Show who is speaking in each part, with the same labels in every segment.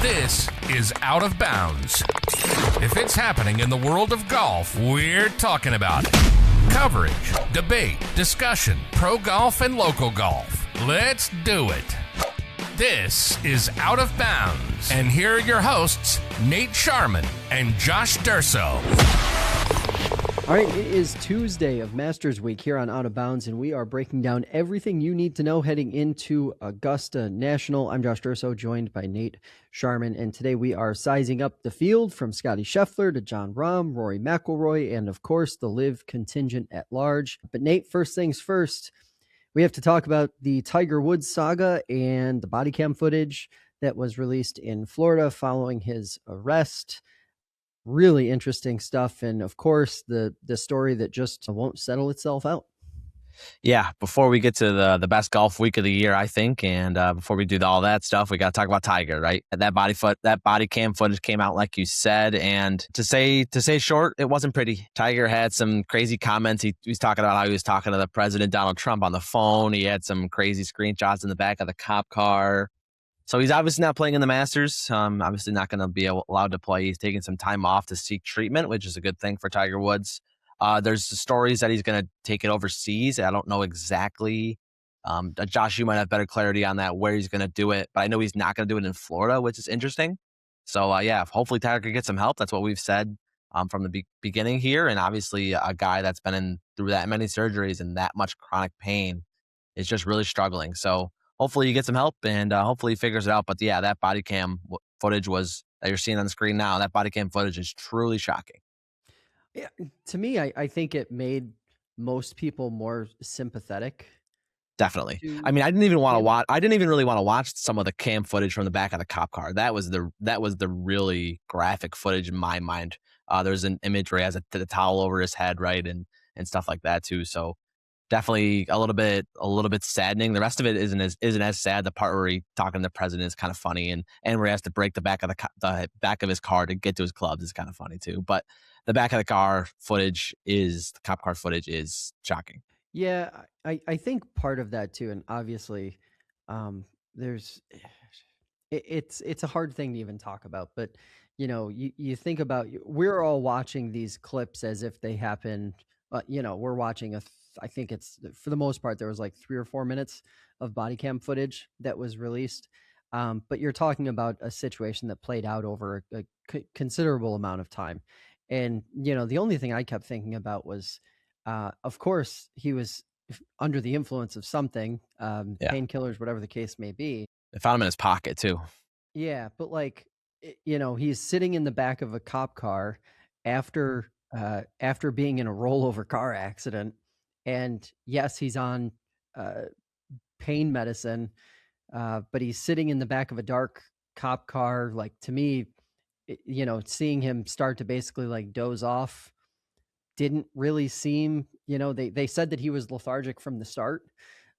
Speaker 1: This is Out of Bounds. If it's happening in the world of golf, we're talking about it. Coverage, debate, discussion, pro golf and local golf. Let's do it. This is Out of Bounds. And here are your hosts, Nate Sharman and Josh Durso.
Speaker 2: All right, it is Tuesday of Masters Week here on Out of Bounds, and we are breaking down everything you need to know heading into Augusta National. I'm Josh Durso, joined by Nate Sharman, and today we are sizing up the field from Scottie Scheffler to Jon Rahm, Rory McIlroy, and of course the LIV contingent at large. But Nate, first things first, we have to talk about the Tiger Woods saga and the body cam footage that was released in Florida following his arrest. Really interesting stuff. And of course, the story that just won't settle itself out.
Speaker 3: Yeah, before we get to the best golf week of the year, I think, and before we do all that stuff, we got to talk about Tiger, right? That body cam footage came out, like you said, and to say short, it wasn't pretty. Tiger had some crazy comments. He was talking about how he was talking to the president, Donald Trump, on the phone. He had some crazy screenshots in the back of the cop car. So he's obviously not playing in the Masters. Obviously not going to be allowed to play. He's taking some time off to seek treatment, which is a good thing for Tiger Woods. There's stories that he's going to take it overseas. I don't know exactly. Josh, you might have better clarity on that, where he's going to do it. But I know he's not going to do it in Florida, which is interesting. So, yeah, hopefully Tiger can get some help. That's what we've said from the beginning here. And obviously a guy that's been through that many surgeries and that much chronic pain is just really struggling. So hopefully you get some help and hopefully he figures it out. But yeah, that body cam footage that you're seeing on the screen now, that body cam footage is truly shocking.
Speaker 2: Yeah, to me, I think it made most people more sympathetic.
Speaker 3: Definitely. I mean, I didn't even really want to watch some of the cam footage from the back of the cop car. That was the really graphic footage in my mind. There's an image where he has the towel over his head, right, and stuff like that too. So definitely a little bit saddening. The rest of it isn't as sad. The part where he talking to the president is kind of funny, and where he has to break the back of the back of his car to get to his clubs is kind of funny too. But the back of the car footage the cop car footage is shocking.
Speaker 2: Yeah, I think part of that too, and obviously, it's a hard thing to even talk about. But you think about, we're all watching these clips as if they happen. We're watching I think it's, for the most part, there was like 3 or 4 minutes of body cam footage that was released. But you're talking about a situation that played out over a considerable amount of time. And, the only thing I kept thinking about was, of course, he was under the influence of something, painkillers, whatever the case may be.
Speaker 3: They found him in his pocket too.
Speaker 2: Yeah. But he's sitting in the back of a cop car after being in a rollover car accident. And yes, he's on pain medicine, but he's sitting in the back of a dark cop car. Like, to me, seeing him start to basically like doze off didn't really seem, they said that he was lethargic from the start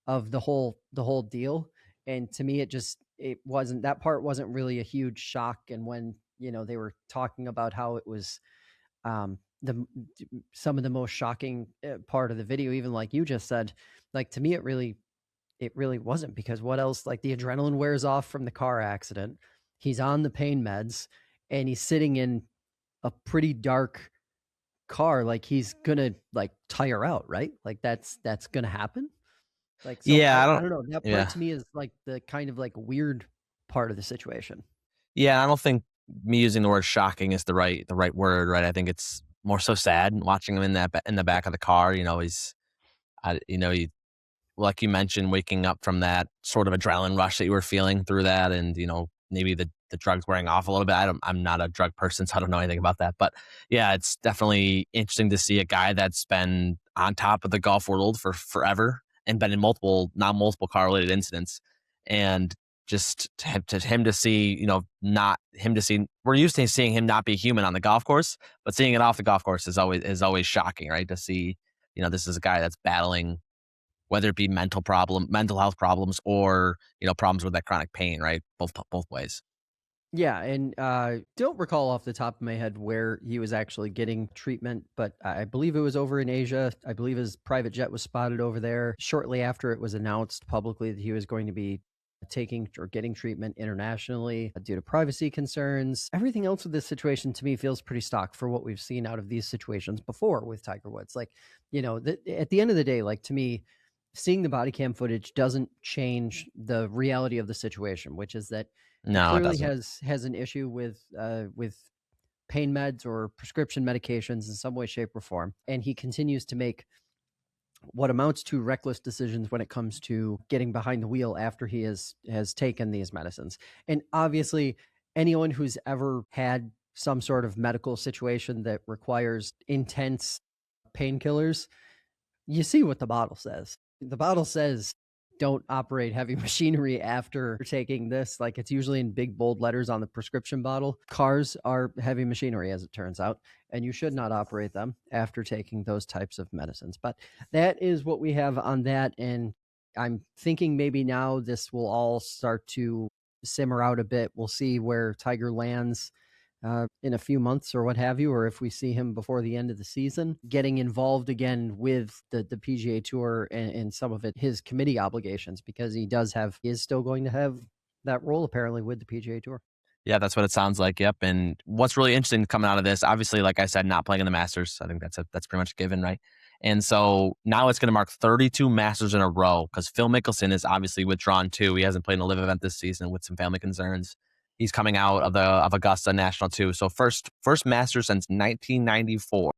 Speaker 2: of the whole deal. And to me, that part wasn't really a huge shock. And when, they were talking about how it was, some of the most shocking part of the video, even like you just said, like, to me, it really wasn't, because what else? Like, the adrenaline wears off from the car accident. He's on the pain meds and he's sitting in a pretty dark car. Like, he's gonna like tire out, right? Like that's gonna happen. Like, so
Speaker 3: yeah,
Speaker 2: I don't know. That part to me is like the kind of like weird part of the situation.
Speaker 3: Yeah, I don't think me using the word shocking is the right word, right? I think it's more so sad watching him in the back of the car. He's, like you mentioned, waking up from that sort of adrenaline rush that you were feeling through that, and maybe the drugs wearing off a little bit. I'm not a drug person, so I don't know anything about that. But yeah, it's definitely interesting to see a guy that's been on top of the golf world for forever and been in multiple car related incidents, and just him to see, we're used to seeing him not be human on the golf course, but seeing it off the golf course is always shocking, right? To see, this is a guy that's battling, whether it be mental health problems, or, problems with that chronic pain, right? Both ways.
Speaker 2: Yeah, and don't recall off the top of my head where he was actually getting treatment, but I believe it was over in Asia. I believe his private jet was spotted over there shortly after it was announced publicly that he was going to be taking or getting treatment internationally due to privacy concerns. Everything else with this situation to me feels pretty stock for what we've seen out of these situations before with Tiger Woods. Like, at the end of the day, like, to me, seeing the body cam footage doesn't change the reality of the situation, which is that he
Speaker 3: No, it
Speaker 2: clearly
Speaker 3: doesn't.
Speaker 2: has an issue with pain meds or prescription medications in some way, shape, or form, and he continues to make what amounts to reckless decisions when it comes to getting behind the wheel after he has taken these medicines. And obviously, anyone who's ever had some sort of medical situation that requires intense painkillers, you see what the bottle says. The bottle says, don't operate heavy machinery after taking this. Like, it's usually in big bold letters on the prescription bottle. Cars are heavy machinery, as it turns out, and you should not operate them after taking those types of medicines. But that is what we have on that. And I'm thinking maybe now this will all start to simmer out a bit. We'll see where Tiger lands in a few months or what have you, or if we see him before the end of the season, getting involved again with the PGA Tour and some of his committee obligations, because he is still going to have that role apparently with the PGA Tour.
Speaker 3: Yeah, that's what it sounds like. Yep. And what's really interesting coming out of this, obviously, like I said, not playing in the Masters. I think that's pretty much given, right? And so now it's going to mark 32 Masters in a row because Phil Mickelson is obviously withdrawn too. He hasn't played in a live event this season with some family concerns. He's coming out of Augusta National too. So first Masters since 1994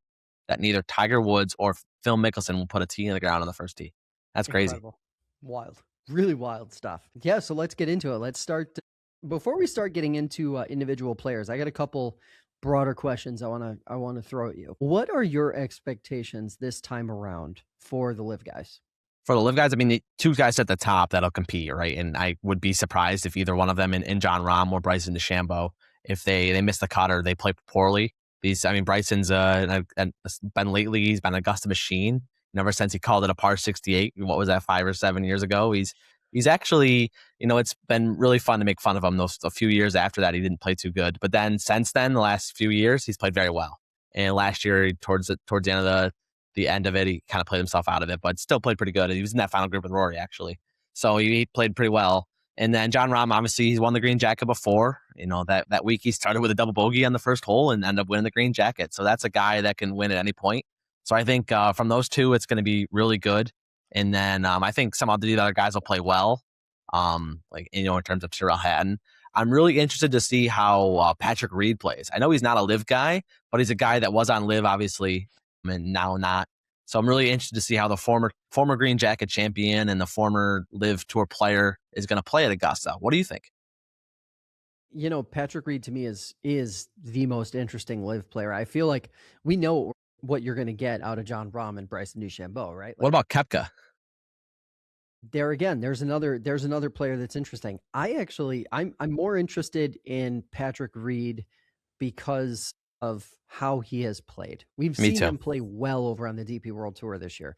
Speaker 3: that neither Tiger Woods or Phil Mickelson will put a tee in the ground on the first tee. That's crazy.
Speaker 2: Incredible. Wild. Really wild stuff. Yeah, so let's get into it. Let's start. Before we start getting into individual players, I got a couple broader questions I want to throw at you. What are your expectations this time around for the live guys?
Speaker 3: For the live guys, I mean, the two guys at the top that'll compete, right? And I would be surprised if either one of them in Jon Rahm or Bryson DeChambeau, if they miss the cut or they play poorly. Bryson's been lately, he's been an Augusta machine. Ever since he called it a par 68, what was that, 5 or 7 years ago? He's actually, it's been really fun to make fun of him. A few years after that, he didn't play too good. But then since then, the last few years, he's played very well. And last year, towards the end of the end of it, he kind of played himself out of it, but still played pretty good. He was in that final group with Rory, actually. So he played pretty well. And then Jon Rahm, obviously, he's won the green jacket before. That week he started with a double bogey on the first hole and ended up winning the green jacket. So that's a guy that can win at any point. So I think from those two, it's going to be really good. And then I think some of the other guys will play well, in terms of Tyrrell Hatton. I'm really interested to see how Patrick Reed plays. I know he's not a live guy, but he's a guy that was on live, obviously, and now not. So I'm really interested to see how the former green jacket champion and the former live tour player is going to play at Augusta. What do you think?
Speaker 2: Patrick Reed to me is the most interesting live player. I feel like we know what you're going to get out of Jon Rahm and Bryson DeChambeau, right?
Speaker 3: What about Koepka?
Speaker 2: There again, there's another player that's interesting. I'm more interested in Patrick Reed because of how he has played. We've seen him play well over on the DP World Tour this year.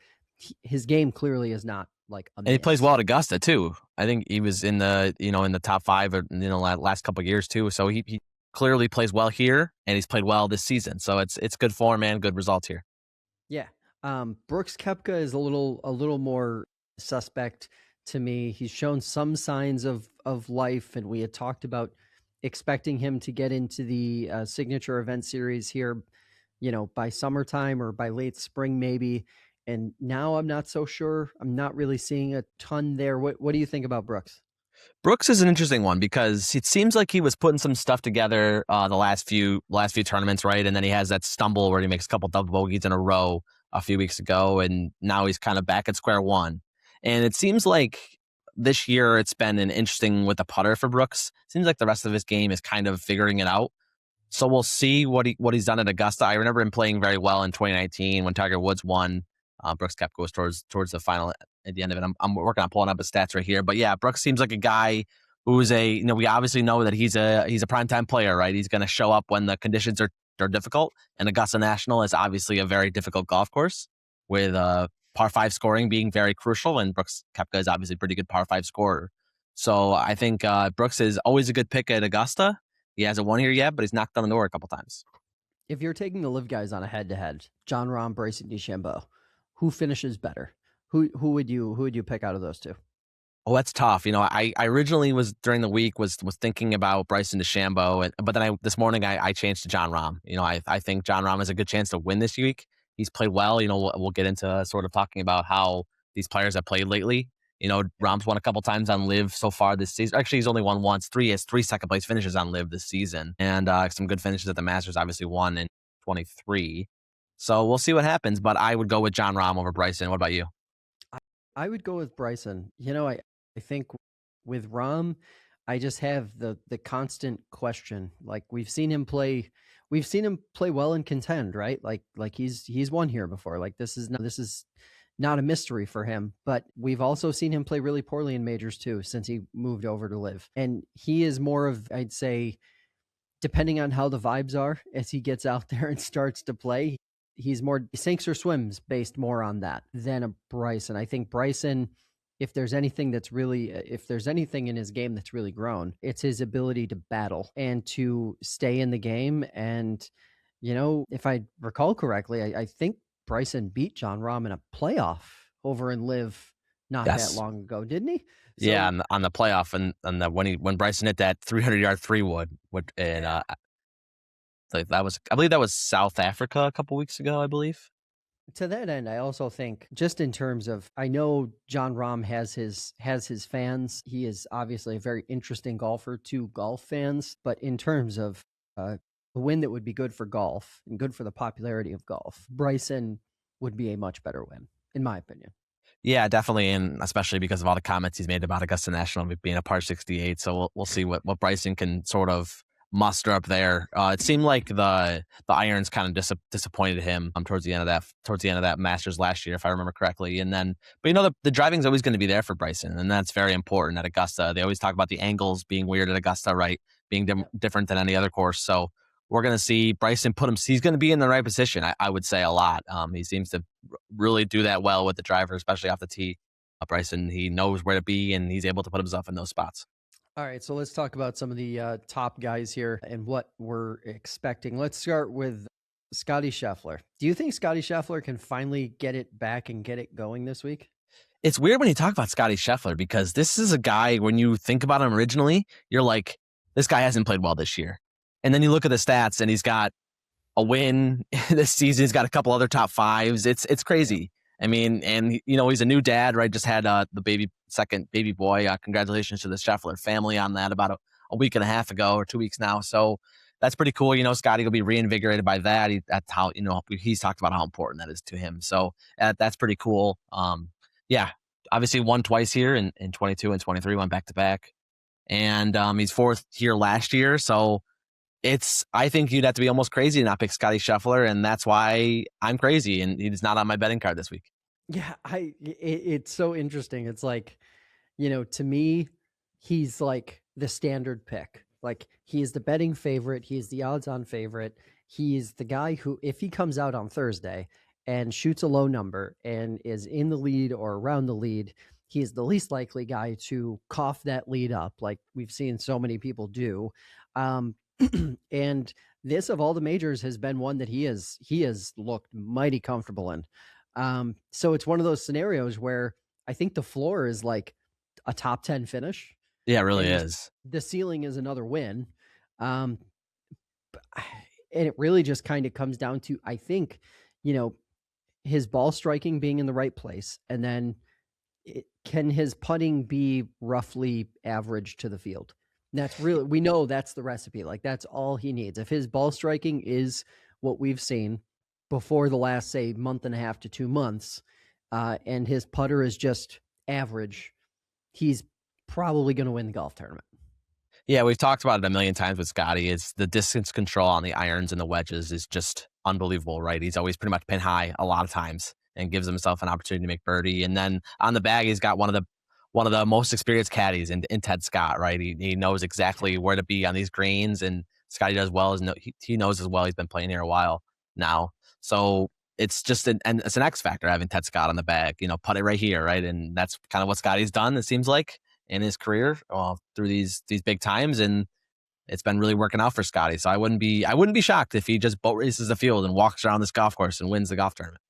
Speaker 2: His game clearly is not like a miss.
Speaker 3: And he plays well at Augusta too. I think he was in the top 5 or last couple of years too. So he clearly plays well here, and he's played well this season. So it's good form and good results here.
Speaker 2: Yeah. Brooks Koepka is a little more suspect to me. He's shown some signs of life, and we had talked about expecting him to get into the signature event series here, by summertime or by late spring maybe. And now I'm not so sure. I'm not really seeing a ton there. What do you think about Brooks?
Speaker 3: Brooks is an interesting one because it seems like he was putting some stuff together the last few tournaments, right? And then he has that stumble where he makes a couple double bogeys in a row a few weeks ago, and now he's kind of back at square one. And it seems like this year it's been an interesting with the putter for Brooks. Seems like the rest of his game is kind of figuring it out. So we'll see what he's done at Augusta. I remember him playing very well in 2019 when Tiger Woods won. Brooks Koepka was towards the final at the end of it. I'm working on pulling up his stats right here. But yeah, Brooks seems like a guy who's we obviously know that he's a primetime player, right? He's going to show up when the conditions are difficult. And Augusta National is obviously a very difficult golf course with par 5 scoring being very crucial. And Brooks Koepka is obviously a pretty good par 5 scorer. So I think Brooks is always a good pick at Augusta. He hasn't won here yet, but he's knocked on the door a couple times.
Speaker 2: If you're taking the live guys on a head-to-head, Jon Rahm, Bryson DeChambeau, who finishes better? Who would you pick out of those two?
Speaker 3: Oh, that's tough. I originally was during the week was thinking about Bryson DeChambeau, but then this morning I changed to Jon Rahm. I think Jon Rahm has a good chance to win this week. He's played well. We'll get into sort of talking about how these players have played lately. Rahm's won a couple times on Live so far this season. Actually, he's only won once. He has three second place finishes on Live this season, and some good finishes at the Masters. Obviously, won in 23. So we'll see what happens. But I would go with Jon Rahm over Bryson. What about you?
Speaker 2: I would go with Bryson. I think with Rahm, I just have the constant question. Like we've seen him play well in contend, right? Like he's won here before. Like this is not a mystery for him, but we've also seen him play really poorly in majors too since he moved over to Live. And he is more of, I'd say, depending on how the vibes are as he gets out there and starts to play, he's more sinks or swims based more on that than a Bryson. I think Bryson, if there's anything in his game that's really grown, it's his ability to battle and to stay in the game. And, if I recall correctly, I think Bryson beat Jon Rahm in a playoff over in Live not that long ago, didn't he? So,
Speaker 3: yeah, on the playoff and when Bryson hit that 300-yard 3-wood, and I believe that was South Africa a couple weeks ago, I believe.
Speaker 2: To that end, I also think just in terms of, I know Jon Rahm has his fans. He is obviously a very interesting golfer to golf fans, but in terms of a win that would be good for golf and good for the popularity of golf, Bryson would be a much better win, in my opinion.
Speaker 3: Yeah, definitely, and especially because of all the comments he's made about Augusta National being a par 68. So we'll see what Bryson can sort of muster up there. It seemed like the irons kind of disappointed him towards the end of that Masters last year, if I remember correctly. And then, but the driving's always going to be there for Bryson, and that's very important at Augusta. They always talk about the angles being weird at Augusta, right? Being different than any other course. So we're going to see Bryson he's going to be in the right position, I would say, a lot. He seems to really do that well with the driver, especially off the tee. Bryson, he knows where to be, and he's able to put himself in those spots.
Speaker 2: All right, so let's talk about some of the top guys here and what we're expecting. Let's start with Scottie Scheffler. Do you think Scottie Scheffler can finally get it back and get it going this week?
Speaker 3: It's weird when you talk about Scottie Scheffler because this is a guy, when you think about him originally, you're like, this guy hasn't played well this year. And then you look at the stats and he's got a win this season. He's got a couple other top fives. It's crazy. I mean, and he's a new dad, right? Just had the second baby boy. Congratulations to the Scheffler family on that about a week and a half ago or 2 weeks now. So that's pretty cool. Scottie will be reinvigorated by that. That's how, he's talked about how important that is to him. So that's pretty cool. Yeah, obviously won twice here in 22 and 23, went back to back. And he's fourth here last year. So I think you'd have to be almost crazy to not pick Scottie Scheffler, and that's why I'm crazy, and he's not on my betting card this week.
Speaker 2: Yeah, it's so interesting. It's like, to me, he's like the standard pick. Like, he is the betting favorite. He is the odds-on favorite. He's the guy who, if he comes out on Thursday and shoots a low number and is in the lead or around the lead, he is the least likely guy to cough that lead up, like we've seen so many people do. And this, of all the majors, has been one that he has looked mighty comfortable in. So it's one of those scenarios where I think the floor is like a top 10 finish.
Speaker 3: Yeah, it really is.
Speaker 2: The ceiling is another win. And it really just kind of comes down to, I think, his ball striking being in the right place. And then can his putting be roughly average to the field? That's really, we know that's the recipe. Like, that's all he needs. If his ball striking is what we've seen before the last, say, month and a half to 2 months, and his putter is just average, he's probably going to win the golf tournament.
Speaker 3: Yeah, we've talked about it a million times with Scottie. It's the distance control on the irons and the wedges is just unbelievable, right? He's always pretty much pin high a lot of times and gives himself an opportunity to make birdie. And then on the bag, he's got one of the most experienced caddies in Ted Scott, right? He knows exactly where to be on these greens, and Scottie does well. He knows as well. He's been playing here a while now. So it's just it's an X factor having Ted Scott on the bag, put it right here, right? And that's kind of what Scottie's done, it seems like, in his career through these big times, and it's been really working out for Scottie. So I wouldn't be shocked if he just boat races the field and walks around this golf course and wins the golf tournament.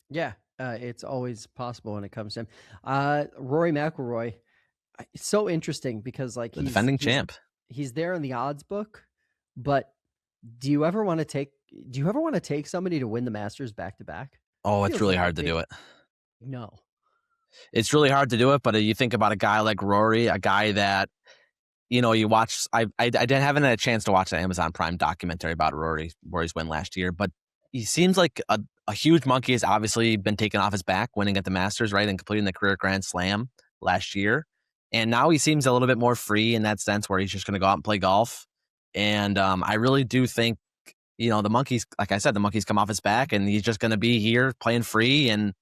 Speaker 2: Yeah, it's always possible when it comes to him. Rory McIlroy, It's so interesting because like
Speaker 3: The defending champ.
Speaker 2: He's there in the odds book, but do you ever want to take somebody to win the Masters back to back?
Speaker 3: Oh, it's really hard to do it.
Speaker 2: No.
Speaker 3: It's really hard to do it, but you think about a guy like Rory, a guy that, you know, you watch. I haven't had a chance to watch the Amazon Prime documentary about Rory's win last year, but he seems like a huge monkey has obviously been taken off his back, winning at the Masters, right, and completing the career Grand Slam last year. And now he seems a little bit more free in that sense where he's just going to go out and play golf. And I really do think, you know, the monkey's, like I said, the monkey's come off his back and he's just going to be here playing free. And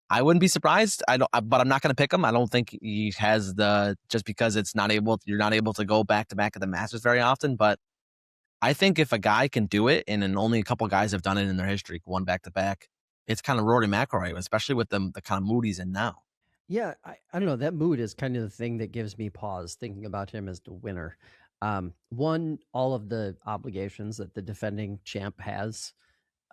Speaker 3: I wouldn't be surprised. But I'm not going to pick him. I don't think he has just because you're not able to go back to back at the Masters very often. But I think if a guy can do it, and only a couple guys have done it in their history, one back to back, it's kind of Rory McIlroy, especially with the kind of mood he's in now.
Speaker 2: Yeah, I don't know. That mood is kind of the thing that gives me pause thinking about him as the winner. One, all of the obligations that the defending champ has.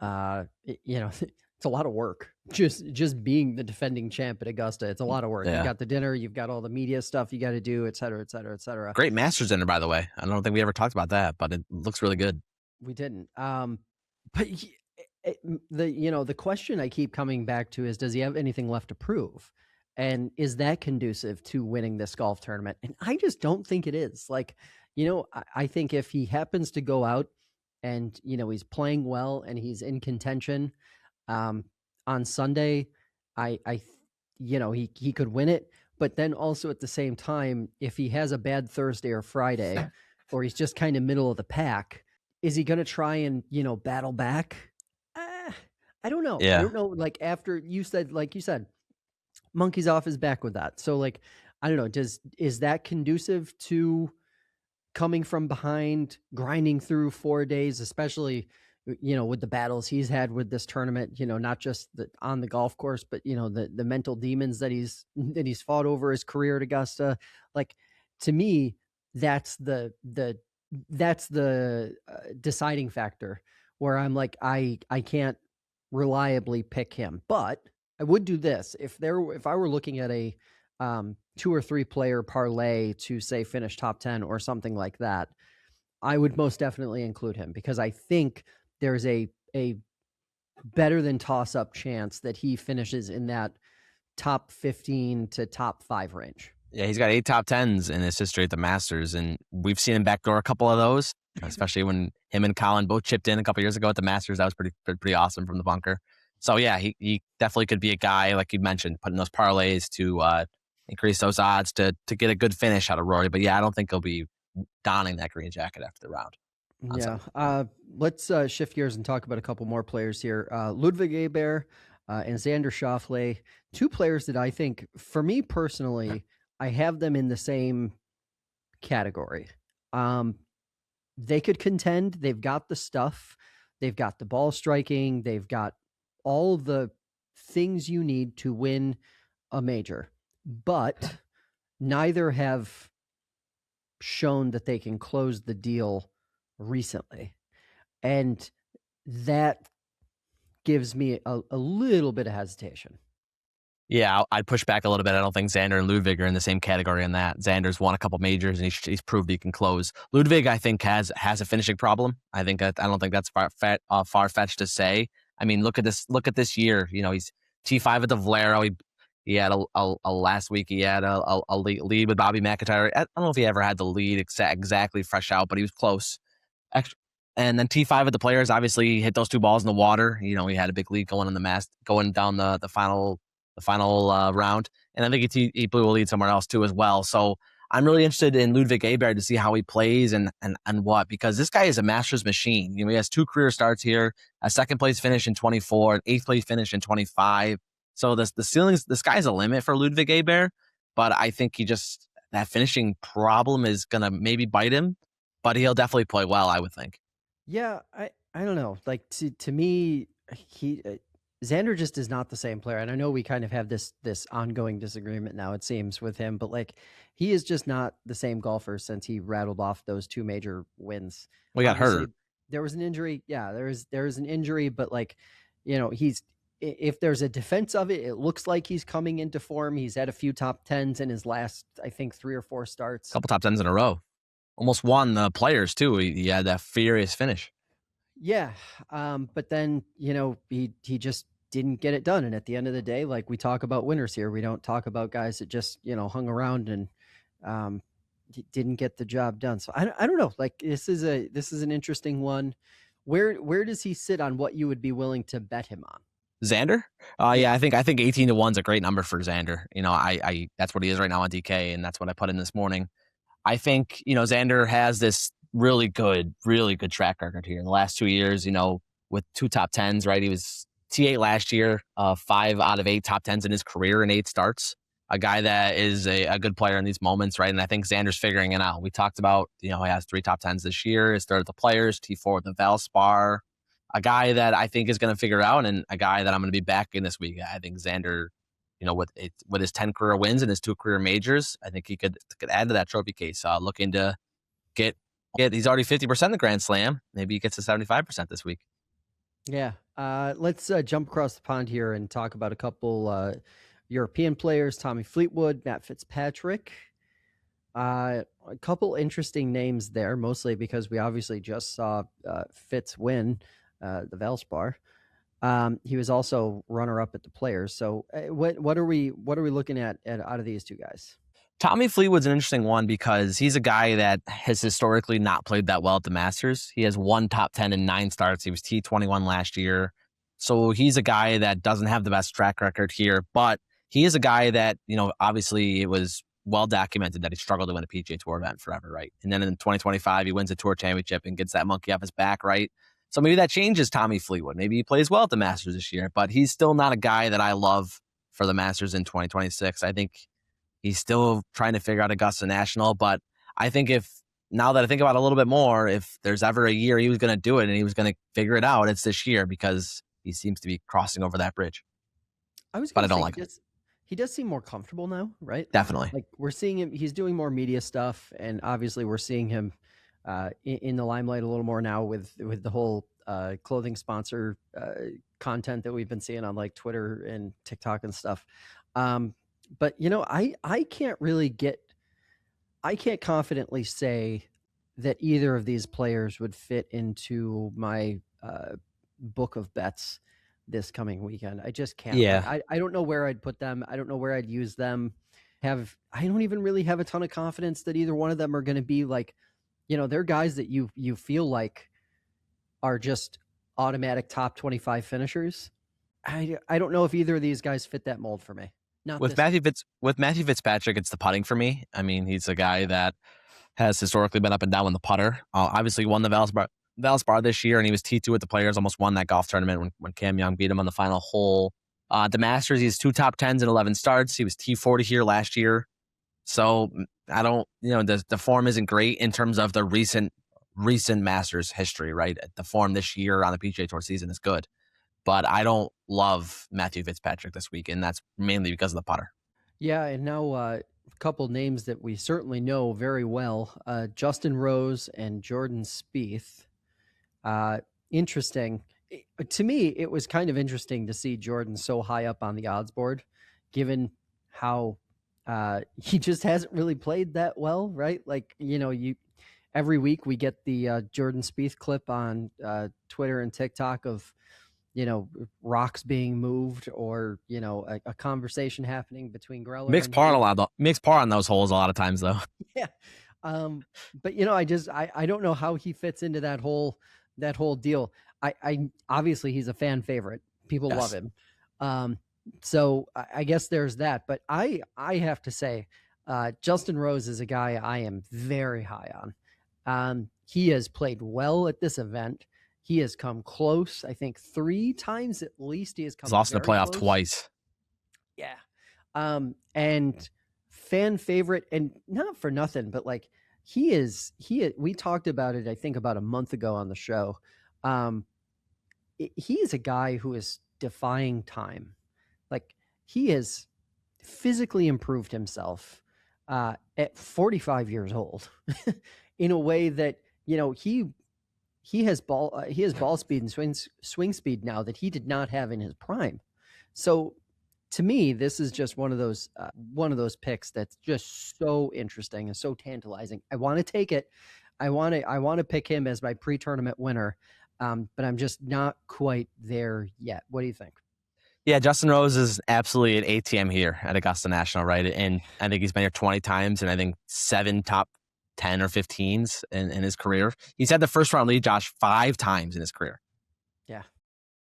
Speaker 2: It's a lot of work. Just being the defending champ at Augusta, it's a lot of work.
Speaker 3: Yeah.
Speaker 2: You've got the dinner, you've got all the media stuff you got to do, et cetera, et cetera, et cetera.
Speaker 3: Great Masters dinner, by the way. I don't think we ever talked about that, but it looks really good.
Speaker 2: We didn't. But the question I keep coming back to is, does he have anything left to prove? And is that conducive to winning this golf tournament? And I just don't think it is. Like, I think if he happens to go out and, he's playing well and he's in contention on Sunday, he could win it. But then also at the same time, if he has a bad Thursday or Friday, or he's just kind of middle of the pack, is he going to try and, battle back? I don't know.
Speaker 3: Yeah.
Speaker 2: I don't know. Like you said, monkey's off his back with that. So like, I don't know. Is that conducive to coming from behind, grinding through 4 days, especially, with the battles he's had with this tournament, not just on the golf course, but, the mental demons that he's fought over his career at Augusta. Like, to me, that's the deciding factor where I'm like, I can't reliably pick him, but I would do this if I were looking at a 2 or 3 player parlay to say finish top 10 or something like that, I would most definitely include him because I think there's a better than toss up chance that he finishes in that top 15 to top 5 range.
Speaker 3: Yeah, he's got 8 top 10s in his history at the Masters, and we've seen him backdoor a couple of those, especially when him and Collin both chipped in a couple years ago at the Masters. That was pretty awesome from the bunker. So yeah, he definitely could be a guy, like you mentioned, putting those parlays to increase those odds to get a good finish out of Rory. But yeah, I don't think he'll be donning that green jacket after the round.
Speaker 2: Yeah. Let's shift gears and talk about a couple more players here. Ludvig Åberg and Xander Schauffele, 2 players that I think, for me personally, I have them in the same category. They could contend. They've got the stuff. They've got the ball striking. They've got all the things you need to win a major, but neither have shown that they can close the deal recently. And that gives me a little bit of hesitation.
Speaker 3: Yeah, I'd push back a little bit. I don't think Xander and Ludvig are in the same category in that. Xander's won a couple majors and he's proved he can close. Ludvig, I think, has a finishing problem. I don't think that's far-fetched to say. I mean, look at this year. He's T5 at the Valero. He had a last week. He had a lead with Bobby McIntyre. I don't know if he ever had the lead exactly fresh out, but he was close. And then T5 at the Players. Obviously, he hit those 2 balls in the water. He had a big lead going down the final round, and I think he blew a lead somewhere else too as well. So I'm really interested in Ludvig Åberg to see how he plays and what, because this guy is a Masters machine. He has 2 career starts here, a 2nd place finish in 24, an 8th place finish in 25. So the sky's the limit for Ludvig Åberg, but I think that finishing problem is gonna maybe bite him, but he'll definitely play well, I would think.
Speaker 2: Yeah, I don't know. Like to me, Xander just is not the same player. And I know we kind of have this ongoing disagreement now, it seems, with him, but like he is just not the same golfer since he rattled off those 2 major wins.
Speaker 3: We got hurt.
Speaker 2: There was an injury. Yeah, there is an injury, but like, he's if there's a defense of it, it looks like he's coming into form. He's had a few top tens in his last, I think, 3 or 4 starts.
Speaker 3: A couple top tens in a row. Almost won the Players too. He had that furious finish.
Speaker 2: Yeah, but then he just didn't get it done. And at the end of the day, like we talk about winners here, we don't talk about guys that just hung around and didn't get the job done. So I don't know. Like this is an interesting one. Where does he sit on what you would be willing to bet him on?
Speaker 3: Xander? Yeah, I think 18 to 1 is a great number for Xander. I that's what he is right now on DK, and that's what I put in this morning. I think Xander has this really good track record here in the last 2 years. With 2 top tens, right? He was T8 last year, 5 out of 8 top tens in his career in 8 starts. A guy that is a good player in these moments, right? And I think Xander's figuring it out. We talked about, he has 3 top tens this year, his 3rd at the Players, T4 with the Valspar. A guy that I think is going to figure it out, and a guy that I'm going to be backing this week. I think Xander, with his 10 career wins and his 2 career majors, I think he could add to that trophy case. Looking to get he's already 50% in the Grand Slam. Maybe he gets to 75% this week.
Speaker 2: Yeah. Let's jump across the pond here and talk about a couple European players, Tommy Fleetwood, Matt Fitzpatrick. A couple interesting names there, mostly because we obviously just saw Fitz win the Valspar. He was also runner-up at the Players. So what are we looking at out of these 2 guys?
Speaker 3: Tommy Fleetwood's an interesting one because he's a guy that has historically not played that well at the Masters. He has 1 top 10 in 9 starts. He was T21 last year. So he's a guy that doesn't have the best track record here, but he is a guy that, obviously it was well documented that he struggled to win a PGA Tour event forever, right? And then in 2025, he wins a Tour Championship and gets that monkey off his back, right? So maybe that changes Tommy Fleetwood. Maybe he plays well at the Masters this year, but he's still not a guy that I love for the Masters in 2026. I think he's still trying to figure out Augusta National, but I think now that I think about it a little bit more, if there's ever a year he was going to do it and he was going to figure it out, it's this year because he seems to be crossing over that bridge.
Speaker 2: I don't like it. He does seem more comfortable now, right?
Speaker 3: Definitely.
Speaker 2: Like we're seeing him, he's doing more media stuff, and obviously we're seeing him in the limelight a little more now with the whole clothing sponsor content that we've been seeing on like Twitter and TikTok and stuff. But I can't confidently say that either of these players would fit into my book of bets this coming weekend. I just can't.
Speaker 3: Yeah.
Speaker 2: Like, I don't know where I'd put them. I don't know where I'd use them. I don't even really have a ton of confidence that either one of them are going to be like, they're guys that you feel like are just automatic top 25 finishers. I don't know if either of these guys fit that mold for me.
Speaker 3: With Matthew Fitzpatrick, it's the putting for me. I mean, he's a guy that has historically been up and down with the putter. Obviously won the Valspar this year, and he was T2 at the Players, almost won that golf tournament when Cam Young beat him on the final hole. The Masters, he has 2 top 10s in 11 starts. He was T40 here last year. So I don't, the form isn't great in terms of the recent Masters history, right? The form this year on the PGA Tour season is good, but I don't love Matthew Fitzpatrick this week, and that's mainly because of the putter.
Speaker 2: Yeah, and now a couple names that we certainly know very well, Justin Rose and Jordan Spieth. Interesting. To me, it was kind of interesting to see Jordan so high up on the odds board, given how he just hasn't really played that well, right? Like, every week we get the Jordan Spieth clip on Twitter and TikTok of, rocks being moved or, a conversation happening between Greller.
Speaker 3: Mixed par on those holes a lot of times, though.
Speaker 2: Yeah. But I don't know how he fits into that whole deal. I obviously he's a fan favorite. People love him. So I guess there's that, but I have to say, Justin Rose is a guy I am very high on. He has played well at this event. He has come close. I think 3 times at least. He's
Speaker 3: lost in the playoff
Speaker 2: close.
Speaker 3: Twice.
Speaker 2: Yeah. And fan favorite, and not for nothing, but like we talked about it, I think about a month ago on the show. He is a guy who is defying time. Like he has physically improved himself at 45 years old in a way that, he has ball speed and swing speed now that he did not have in his prime. So to me, this is just one of those picks that's just so interesting and so tantalizing. I want to take it. I want to pick him as my pre-tournament winner, but I'm just not quite there yet. What do you think?
Speaker 3: Yeah, Justin Rose is absolutely an ATM here at Augusta National, right? And I think he's been here 20 times, and I think 7 top 10 or 15s in his career. He's had the first round lead, Josh, 5 times in his career.
Speaker 2: Yeah.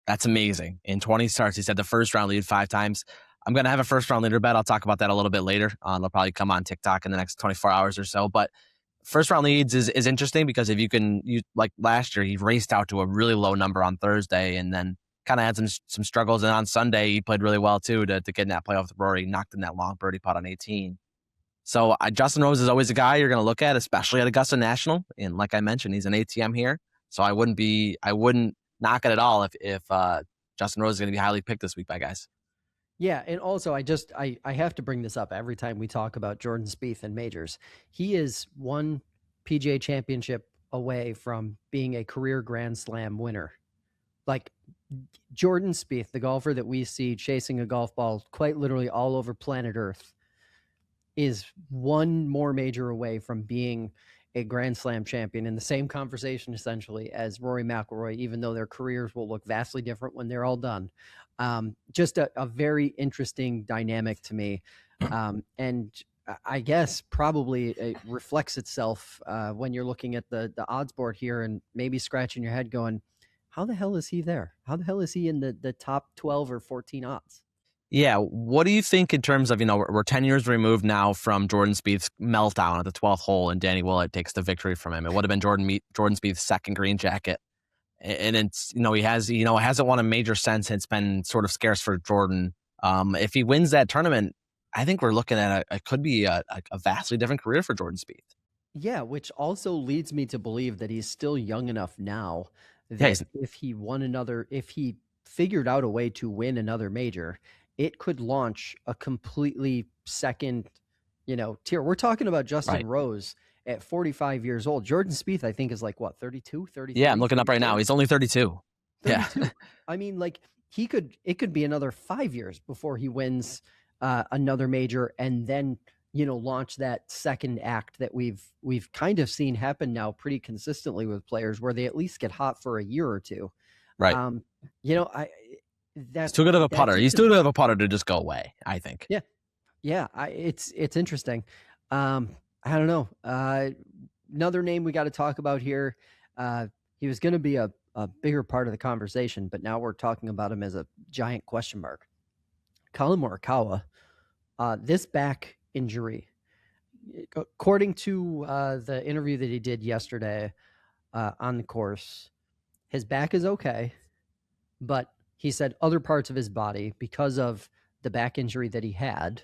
Speaker 3: That's amazing. In 20 starts, he's had the first round lead 5 times. I'm going to have a first round leader bet. I'll talk about that a little bit later. They'll probably come on TikTok in the next 24 hours or so. But first round leads is interesting because if you like last year, he raced out to a really low number on Thursday and then kind of had some struggles. And on Sunday, he played really well too to get in that playoff with Rory, knocked in that long birdie putt on 18. So Justin Rose is always a guy you're going to look at, especially at Augusta National. And like I mentioned, he's an ATM here. So I wouldn't knock it at all if Justin Rose is going to be highly picked this week by guys.
Speaker 2: Yeah, and also I have to bring this up every time we talk about Jordan Spieth and majors. He is one PGA Championship away from being a career Grand Slam winner. Like Jordan Spieth, the golfer that we see chasing a golf ball quite literally all over planet Earth, is one more major away from being a Grand Slam champion in the same conversation essentially as Rory McIlroy, even though their careers will look vastly different when they're all done. Just a very interesting dynamic to me. And I guess probably it reflects itself when you're looking at the odds board here and maybe scratching your head going, how the hell is he there? How the hell is he in the top 12 or 14 odds?
Speaker 3: Yeah, what do you think in terms of, we're 10 years removed now from Jordan Spieth's meltdown at the 12th hole and Danny Willett takes the victory from him. It would have been Jordan Spieth's second green jacket. And it's, he hasn't won a major since. It's been sort of scarce for Jordan. If he wins that tournament, I think we're looking at it could be a vastly different career for Jordan Spieth.
Speaker 2: Yeah, which also leads me to believe that he's still young enough now that if he figured out a way to win another major, it could launch a completely second, tier. We're talking about Justin Rose at 45 years old. Jordan Spieth, I think, is like, what, 32, 33?
Speaker 3: Yeah, I'm looking up right now. He's only 32.
Speaker 2: 32.
Speaker 3: Yeah.
Speaker 2: I mean, like, it could be another 5 years before he wins another major and then, launch that second act that we've kind of seen happen now pretty consistently with players where they at least get hot for a year or two.
Speaker 3: Right. That's too good of a putter. He's too good of a putter to just go away, I think.
Speaker 2: Yeah. Yeah. It's interesting. I don't know. Another name we got to talk about here. He was going to be a bigger part of the conversation, but now we're talking about him as a giant question mark. Collin Morikawa, this back injury, according to the interview that he did yesterday on the course, his back is okay, but he said other parts of his body, because of the back injury that he had,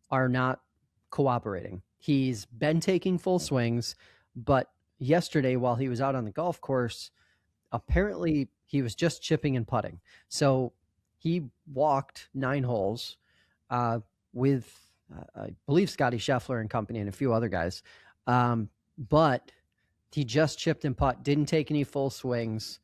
Speaker 2: are not cooperating. He's been taking full swings, but yesterday while he was out on the golf course, apparently he was just chipping and putting. So he walked 9 holes with, I believe, Scottie Scheffler and company and a few other guys. But he just chipped and putt, didn't take any full swings.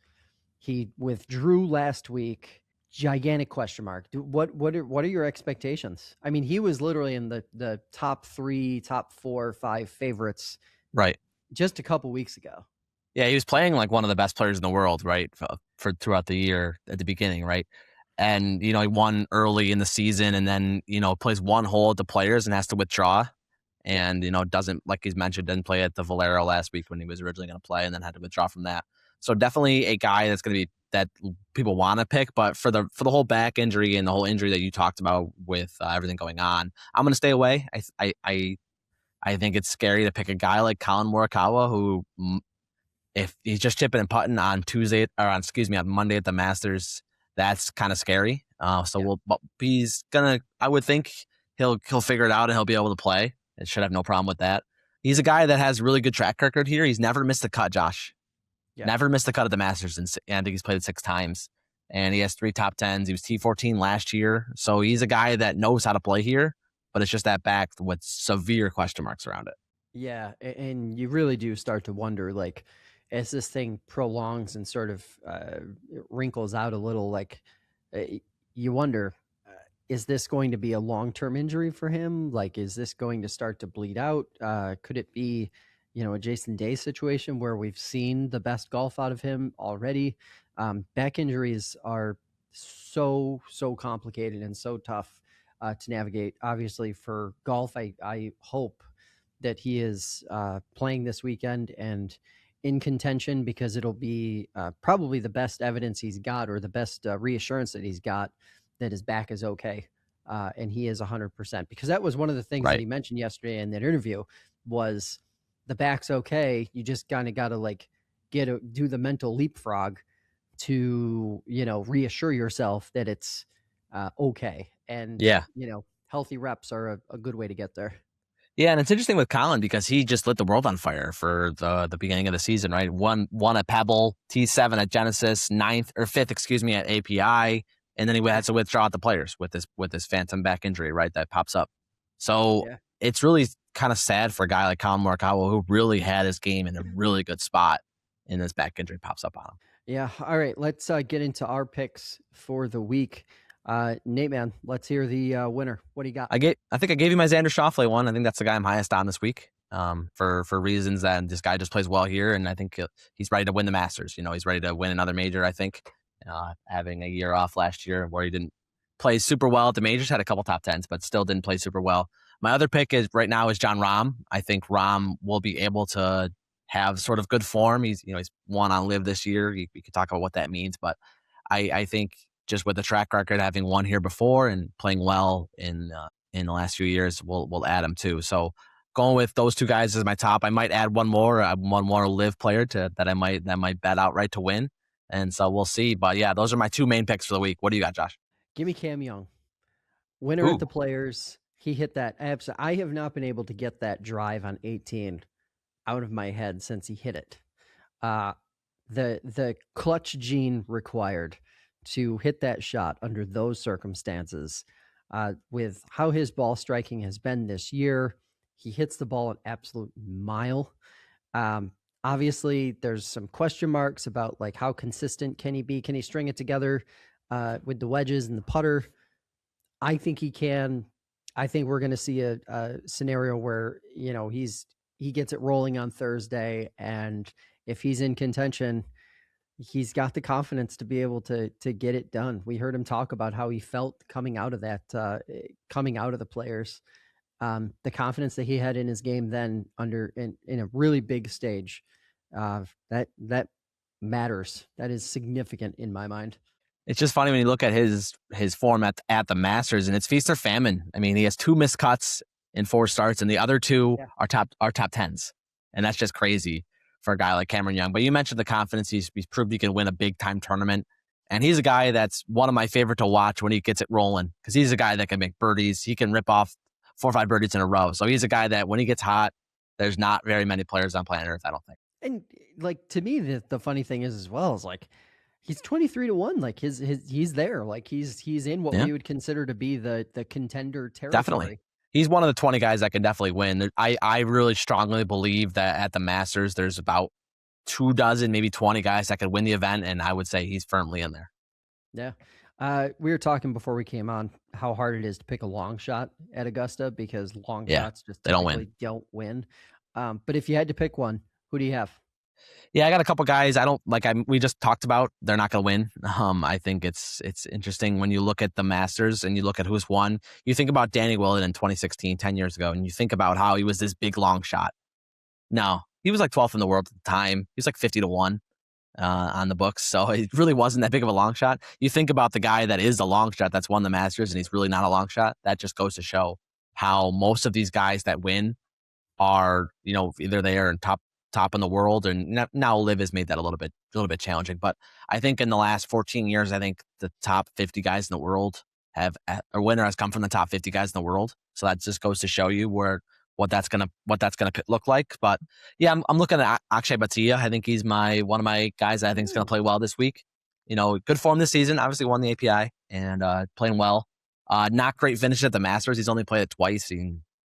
Speaker 2: He withdrew last week. Gigantic question mark. What are your expectations? I mean, he was literally in the top 3, top 4, 5 favorites,
Speaker 3: right,
Speaker 2: just a couple weeks ago.
Speaker 3: Yeah, he was playing like one of the best players in the world, right, for throughout the year at the beginning, right? And, he won early in the season and then, plays one hole at the Players and has to withdraw. And, doesn't, like he's mentioned, didn't play at the Valero last week when he was originally going to play and then had to withdraw from that. So definitely a guy that's going to be that people want to pick, but for the whole back injury and the whole injury that you talked about with everything going on, I'm going to stay away. I think it's scary to pick a guy like Collin Morikawa, who, if he's just chipping and putting on on Monday at the Masters, that's kind of scary. He's gonna. I would think he'll figure it out and he'll be able to play. It should have no problem with that. He's a guy that has really good track record here. He's never missed a cut, Josh. Yeah. Never missed a cut at the Masters, and I think he's played it 6 times. And he has 3 top 10s. He was T14 last year, so he's a guy that knows how to play here. But it's just that back with severe question marks around it.
Speaker 2: Yeah, and you really do start to wonder, like, as this thing prolongs and sort of wrinkles out a little, like, you wonder, is this going to be a long-term injury for him? Like, is this going to start to bleed out? Could it be, a Jason Day situation where we've seen the best golf out of him already? Back injuries are so complicated and so tough to navigate. Obviously, for golf, I hope that he is playing this weekend and in contention, because it'll be probably the best evidence he's got, or the best reassurance that he's got that his back is okay. And he is 100%, because that was one of the things that he mentioned yesterday in that interview was the back's okay. You just kind of got to do the mental leapfrog to, reassure yourself that it's okay. And, healthy reps are a good way to get there.
Speaker 3: Yeah, and it's interesting with Collin because he just lit the world on fire for the beginning of the season, right? Won at Pebble, T7 at Genesis, 5th at API, and then he had to withdraw at the Players with this phantom back injury, right? That pops up. So it's really kind of sad for a guy like Collin Morikawa, who really had his game in a really good spot, and this back injury pops up on him.
Speaker 2: Yeah. All right. Let's get into our picks for the week. Nate, man, let's hear the winner. What do you got?
Speaker 3: I think I gave you my Xander Schauffele one. I think that's the guy I'm highest on this week. For reasons that this guy just plays well here, and I think he's ready to win the Masters. He's ready to win another major. I think having a year off last year where he didn't play super well at the majors, had a couple top tens, but still didn't play super well. My other pick is Jon Rahm. I think Rahm will be able to have sort of good form. He's won on Live this year. We could talk about what that means, but I think just with the track record, having won here before and playing well in the last few years, we'll add him too. So going with those two guys as my top, I might add one more Live player that might bet outright to win, and so we'll see. But yeah, those are my two main picks for the week. What do you got, Josh?
Speaker 2: Give me Cam Young, winner at the Players. He hit that. I have not been able to get that drive on 18 out of my head since he hit it. The clutch gene required to hit that shot under those circumstances, with how his ball striking has been this year, he hits the ball an absolute mile. Obviously, there's some question marks about how consistent can he be? Can he string it together with the wedges and the putter? I think he can. I think we're going to see a scenario where he gets it rolling on Thursday, and if he's in contention, he's got the confidence to be able to get it done. We heard him talk about how he felt coming out of the Players, the confidence that he had in his game then in a really big stage. That matters. That is significant in my mind.
Speaker 3: It's just funny when you look at his form at the Masters, and it's feast or famine. I mean, he has 2 missed cuts in 4 starts, and the other 2 are top tens, and that's just crazy for a guy like Cameron Young. But you mentioned the confidence. He's proved he can win a big time tournament, and he's a guy that's one of my favorite to watch when he gets it rolling, because he's a guy that can make birdies. He can rip off 4 or 5 birdies in a row. So he's a guy that when he gets hot, there's not very many players on planet Earth, I don't think.
Speaker 2: And to me, the funny thing is as well is he's 23-1. He's there. He's in what we would consider to be the contender territory.
Speaker 3: Definitely. He's one of the 20 guys that can definitely win. I really strongly believe that at the Masters, there's about 24, maybe 20 guys that could win the event, and I would say he's firmly in there.
Speaker 2: Yeah. We were talking before we came on how hard it is to pick a long shot at Augusta, because long shots just don't win. But if you had to pick one, who do you have?
Speaker 3: Yeah, I got a couple guys we just talked about. They're not going to win. I think it's interesting when you look at the Masters and you look at who's won. You think about Danny Willett in 2016, 10 years ago, and you think about how he was this big long shot. No, he was 12th in the world at the time. He was 50-1 on the books, so it really wasn't that big of a long shot. You think about the guy that is the long shot that's won the Masters, and he's really not a long shot. That just goes to show how most of these guys that win are, either they are in top in the world, and now Liv has made that a little bit challenging. But I think in the last 14 years, I think the top 50 guys in the world a winner has come from the top 50 guys in the world. So that just goes to show you what that's gonna look like. But yeah, I'm looking at Akshay Bhatia. I think he's one of my guys that I think is gonna play well this week. Good form this season. Obviously won the API and playing well. Not great finish at the Masters. He's only played it twice.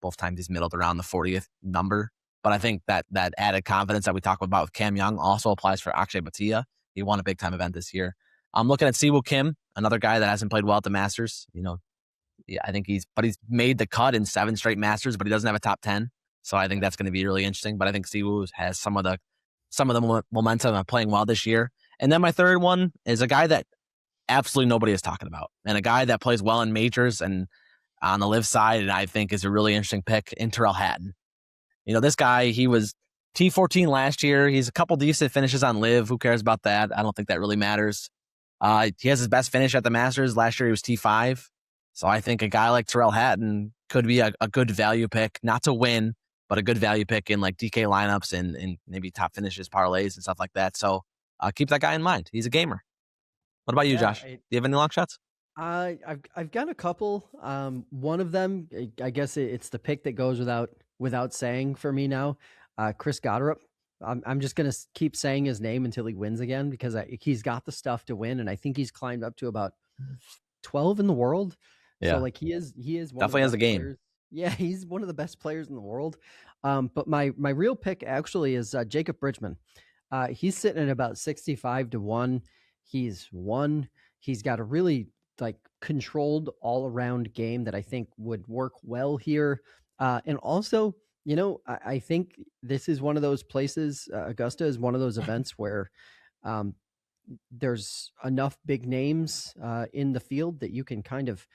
Speaker 3: Both times he's middled around the 40th number. But I think that added confidence that we talked about with Cam Young also applies for Akshay Bhatia. He won a big time event this year. I'm looking at Siwoo Kim, another guy that hasn't played well at the Masters. Yeah, I think he's made the cut in 7 straight Masters, but he doesn't have a top 10. So I think that's going to be really interesting. But I think Siwoo has some of the momentum of playing well this year. And then my third one is a guy that absolutely nobody is talking about, and a guy that plays well in majors and on the live side, and I think is a really interesting pick in Terrell Hatton. This guy, he was T14 last year. He's a couple decent finishes on live. Who cares about that? I don't think that really matters. He has his best finish at the Masters. Last year, he was T5. So I think a guy like Terrell Hatton could be a good value pick, not to win, but a good value pick in like DK lineups and maybe top finishes, parlays, and stuff like that. So keep that guy in mind. He's a gamer. What about you, Josh? Do you have any long shots?
Speaker 2: I've got a couple. One of them, I guess it's the pick that goes without saying for me now. Chris Gotterup. I'm just gonna keep saying his name until he wins again because he's got the stuff to win, and I think he's climbed up to about 12 in the world.
Speaker 3: Yeah.
Speaker 2: So like he is one
Speaker 3: definitely has a game.
Speaker 2: Players. Yeah, he's one of the best players in the world. But my real pick actually is Jacob Bridgman. He's sitting at about 65-1. He's won. He's got a really like controlled all around game that I think would work well here. And also, I think this is one of those places, Augusta is one of those events where there's enough big names in the field that you can kind of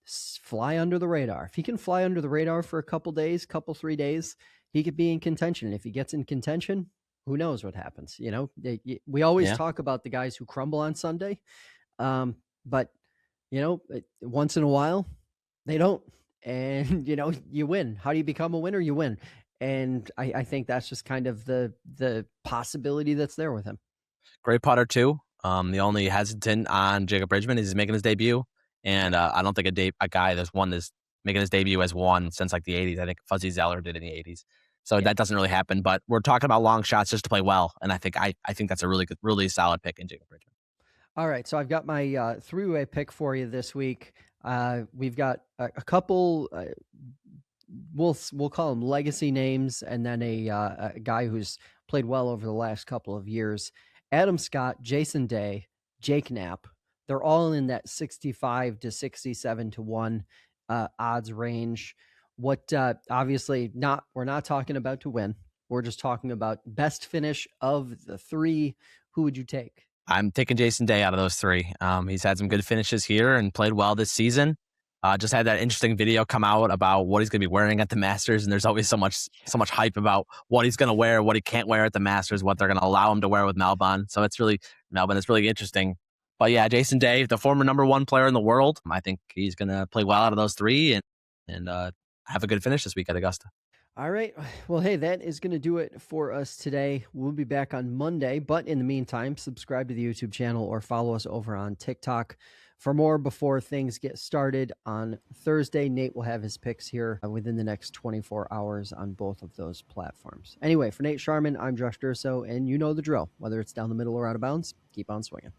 Speaker 2: fly under the radar. If he can fly under the radar for a couple 3 days, he could be in contention. And if he gets in contention, who knows what happens? We always talk about the guys who crumble on Sunday. But once in a while they don't, and you win. How do you become a winner? You win. And I think that's just kind of the possibility that's there with him.
Speaker 3: Great putter too. The only hesitant on Jacob Bridgman is he's making his debut. And I don't think a guy that's won this making his debut has won since like the 80s. I think Fuzzy Zeller did in the 80s. So that doesn't really happen. But we're talking about long shots just to play well. And I think that's a really good, really solid pick in Jacob Bridgman.
Speaker 2: All right. So I've got my three-way pick for you this week. We've got a couple, we'll call them legacy names, and then a guy who's played well over the last couple of years. Adam Scott, Jason Day, Jake Knapp. They're all in that 65 to 67-1 odds range. What obviously we're not talking about to win. We're just talking about best finish of the three. Who would you take?
Speaker 3: I'm taking Jason Day out of those three. He's had some good finishes here and played well this season. Just had that interesting video come out about what he's going to be wearing at the Masters, and there's always so much hype about what he's going to wear, what he can't wear at the Masters, what they're going to allow him to wear with Melbourne. So it's really interesting. But yeah, Jason Day, the former number one player in the world, I think he's going to play well out of those three and have a good finish this week at Augusta.
Speaker 2: All right. Well, hey, that is going to do it for us today. We'll be back on Monday. But in the meantime, subscribe to the YouTube channel or follow us over on TikTok for more before things get started on Thursday. Nate will have his picks here within the next 24 hours on both of those platforms. Anyway, for Nate Sharman, I'm Josh Durso, and you know the drill. Whether it's down the middle or out of bounds, keep on swinging.